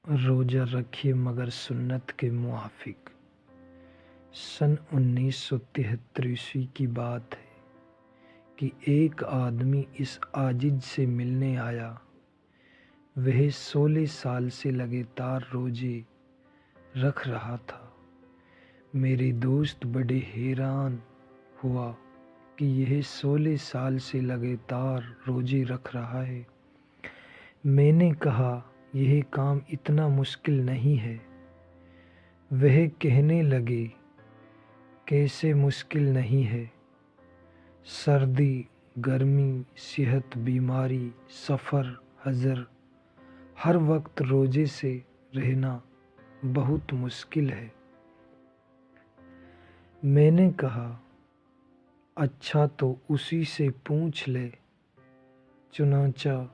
रोज़ा रखिए मगर सुन्नत के मुआफिक। सन 1973 ईस्वी की बात है कि एक आदमी इस आजिज़ से मिलने आया। वह 16 साल से लगातार रोज़े रख रहा था। मेरे दोस्त बड़े हैरान हुआ कि यह 16 साल से लगातार रोज़े रख रहा है। मैंने कहा, यह काम इतना मुश्किल नहीं है। वह कहने लगे, कैसे मुश्किल नहीं है? सर्दी, गर्मी, सेहत, बीमारी, सफ़र, हज़र, हर वक्त रोज़े से रहना बहुत मुश्किल है। मैंने कहा, अच्छा तो उसी से पूछ ले। चुनांचा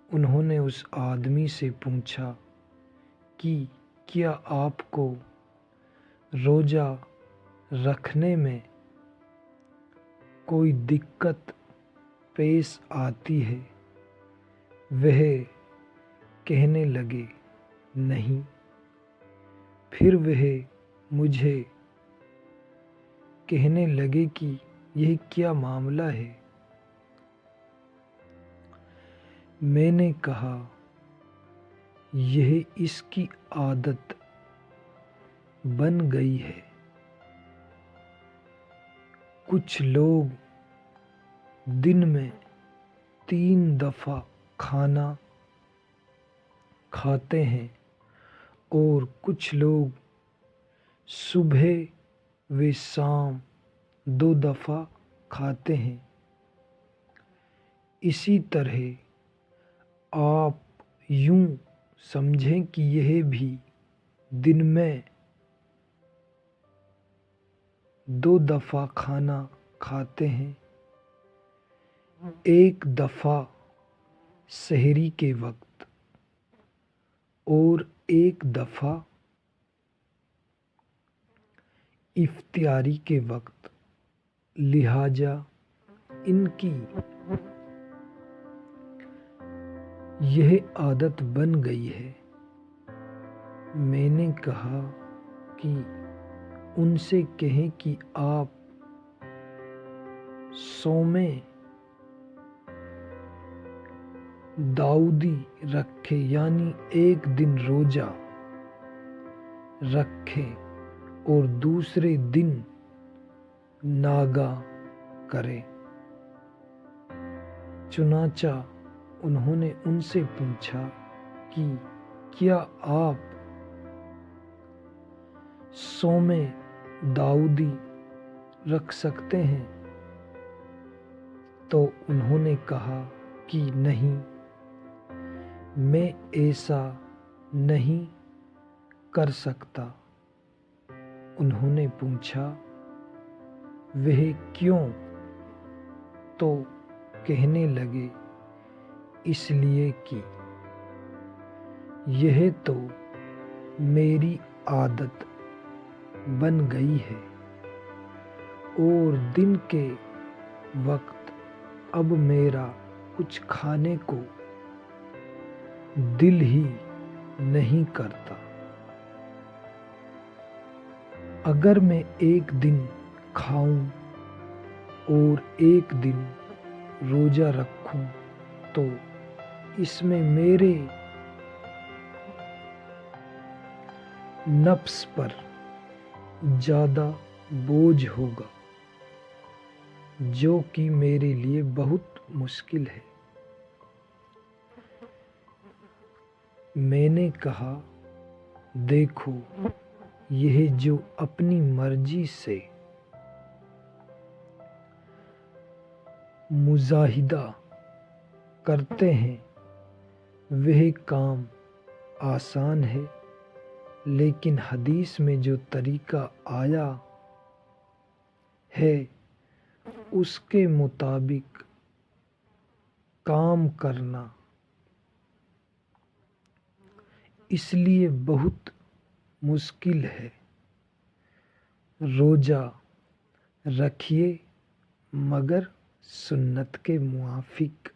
उन्होंने उस आदमी से पूछा कि क्या आपको रोज़ा रखने में कोई दिक्कत पेश आती है? वह कहने लगे, नहीं। फिर वह मुझे कहने लगे कि यह क्या मामला है? मैंने कहा, यह इसकी आदत बन गई है। कुछ लोग दिन में 3 दफ़ा खाना खाते हैं और कुछ लोग सुबह व शाम 2 दफ़ा खाते हैं। इसी तरह आप यूं समझें कि यह भी दिन में 2 दफ़ा खाना खाते हैं। एक दफ़ा सहरी के वक्त और एक दफ़ा इफ्तियारी के वक्त। लिहाजा इनकी यह आदत बन गई है। मैंने कहा कि उनसे कहें कि आप सौमे दाऊदी रखें, यानी एक दिन रोज़ा रखें और दूसरे दिन नागा करें। चुनांचा उन्होंने उनसे पूछा कि क्या आप सौमे दाऊदी रख सकते हैं? तो उन्होंने कहा कि नहीं, मैं ऐसा नहीं कर सकता। उन्होंने पूछा, वह क्यों? तो कहने लगे, इसलिए कि यह तो मेरी आदत बन गई है और दिन के वक्त अब मेरा कुछ खाने को दिल ही नहीं करता। अगर मैं एक दिन खाऊं और एक दिन रोज़ा रखूं तो इसमें मेरे नफ्स पर ज़्यादा बोझ होगा, जो कि मेरे लिए बहुत मुश्किल है। मैंने कहा, देखो, यह जो अपनी मर्जी से मुजाहिदा करते हैं वह काम आसान है, लेकिन हदीस में जो तरीका आया है उसके मुताबिक काम करना इसलिए बहुत मुश्किल है। रोज़ा रखिए मगर सुन्नत के मुआफिक।